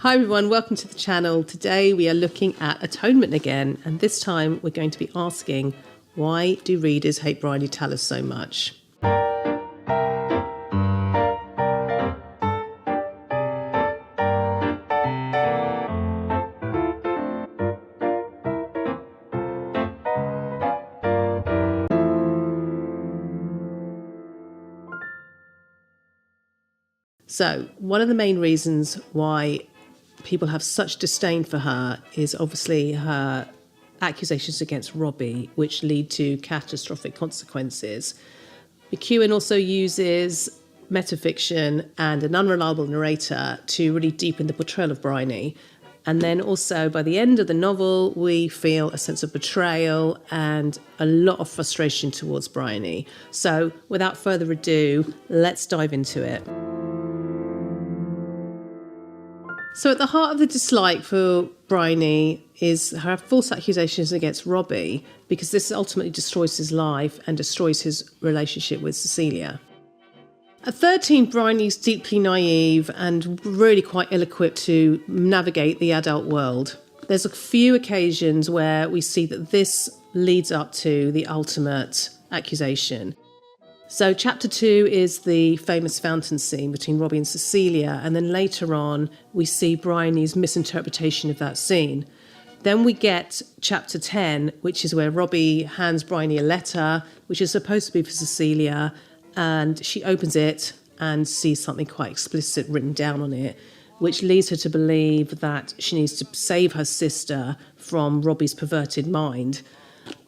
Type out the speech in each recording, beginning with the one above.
Hi everyone, welcome to the channel. Today we are looking at Atonement again, and this time we're going to be asking, why do readers hate Briony Tallis so much? So, one of the main reasons why people have such disdain for her is obviously her accusations against Robbie, which lead to catastrophic consequences. McEwan also uses Metafiction and an unreliable narrator to really deepen the portrayal of Briony. And then also by the end of the novel, we feel a sense of betrayal and a lot of frustration towards Briony. So without further ado, let's dive into it. So at the heart of the dislike for Briony is her false accusations against Robbie, because this ultimately destroys his life and destroys his relationship with Cecilia. At 13, Briony's deeply naive and really quite ill-equipped to navigate the adult world. There's a few occasions where we see that this leads up to the ultimate accusation. So chapter 2 is the famous fountain scene between Robbie and Cecilia, and then later on we see Briony's misinterpretation of that scene. Then we get chapter 10, which is where Robbie hands Briony a letter, which is supposed to be for Cecilia, and she opens it and sees something quite explicit written down on it, which leads her to believe that she needs to save her sister from Robbie's perverted mind.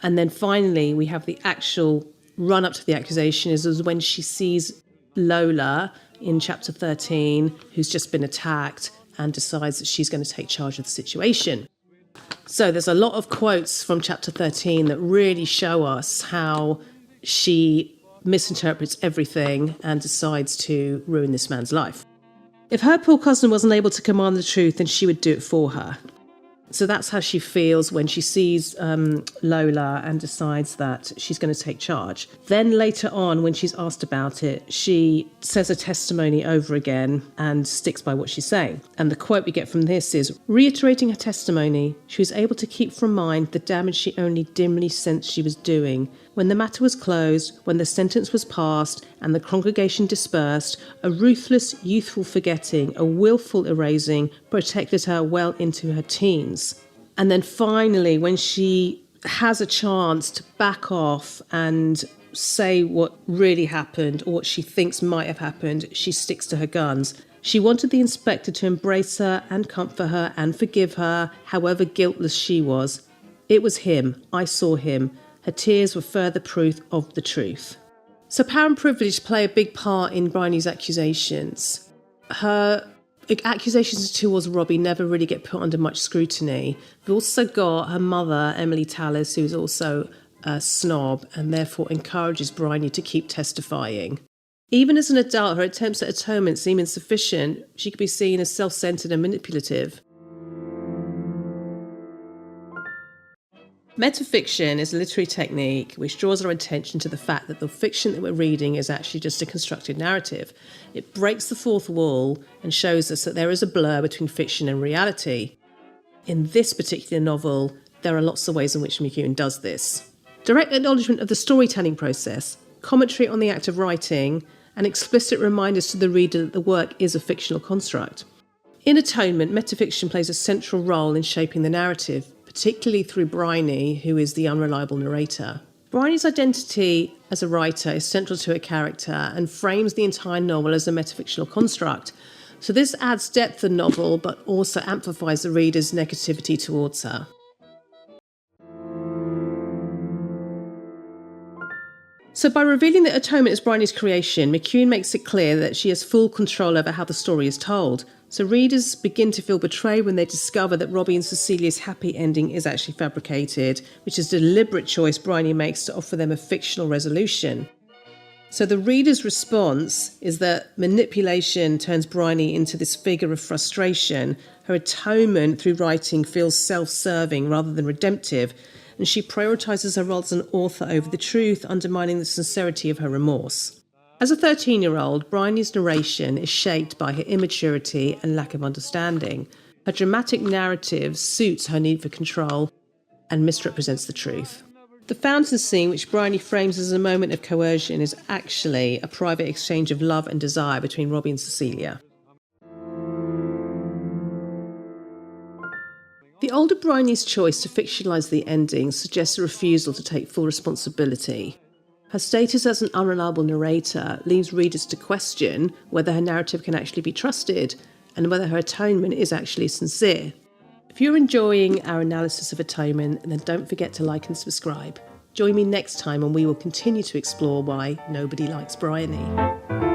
And then finally we have the actual run up to the accusation is when she sees Lola in chapter 13, who's just been attacked, and decides that she's going to take charge of the situation. So there's a lot of quotes from chapter 13 that really show us how she misinterprets everything and decides to ruin this man's life. If her poor cousin wasn't able to command the truth, then she would do it for her. So that's how she feels when she sees Lola and decides that she's going to take charge. Then later on, when she's asked about it, she says her testimony over again and sticks by what she's saying. And the quote we get from this is, reiterating her testimony, she was able to keep from mind the damage she only dimly sensed she was doing. When the matter was closed, when the sentence was passed and the congregation dispersed, a ruthless, youthful forgetting, a willful erasing protected her well into her teens. And then finally, when she has a chance to back off and say what really happened or what she thinks might have happened, she sticks to her guns. She wanted the inspector to embrace her and comfort her and forgive her, however guiltless she was. It was him. I saw him. Her tears were further proof of the truth. So power and privilege play a big part in Briony's accusations. Her accusations towards Robbie never really get put under much scrutiny. We've also got her mother, Emily Tallis, who's also a snob and therefore encourages Briony to keep testifying. Even as an adult, her attempts at atonement seem insufficient. She could be seen as self-centered and manipulative. Metafiction is a literary technique which draws our attention to the fact that the fiction that we're reading is actually just a constructed narrative. It breaks the fourth wall and shows us that there is a blur between fiction and reality. In this particular novel, there are lots of ways in which McEwan does this. Direct acknowledgement of the storytelling process, commentary on the act of writing, and explicit reminders to the reader that the work is a fictional construct. In Atonement, Metafiction plays a central role in shaping the narrative, particularly through Briony, who is the unreliable narrator. Briony's identity as a writer is central to her character and frames the entire novel as a metafictional construct. So this adds depth to the novel, but also amplifies the reader's negativity towards her. So by revealing that Atonement is Briony's creation, McEwan makes it clear that she has full control over how the story is told. So readers begin to feel betrayed when they discover that Robbie and Cecilia's happy ending is actually fabricated, which is a deliberate choice Briony makes to offer them a fictional resolution. So the reader's response is that manipulation turns Briony into this figure of frustration. Her atonement through writing feels self-serving rather than redemptive, and she prioritises her role as an author over the truth, undermining the sincerity of her remorse. As a 13-year-old, Briony's narration is shaped by her immaturity and lack of understanding. Her dramatic narrative suits her need for control and misrepresents the truth. The fountain scene, which Briony frames as a moment of coercion, is actually a private exchange of love and desire between Robbie and Cecilia. The older Briony's choice to fictionalise the ending suggests a refusal to take full responsibility. Her status as an unreliable narrator leaves readers to question whether her narrative can actually be trusted and whether her atonement is actually sincere. If you're enjoying our analysis of Atonement, then don't forget to like and subscribe. Join me next time and we will continue to explore why nobody likes Briony.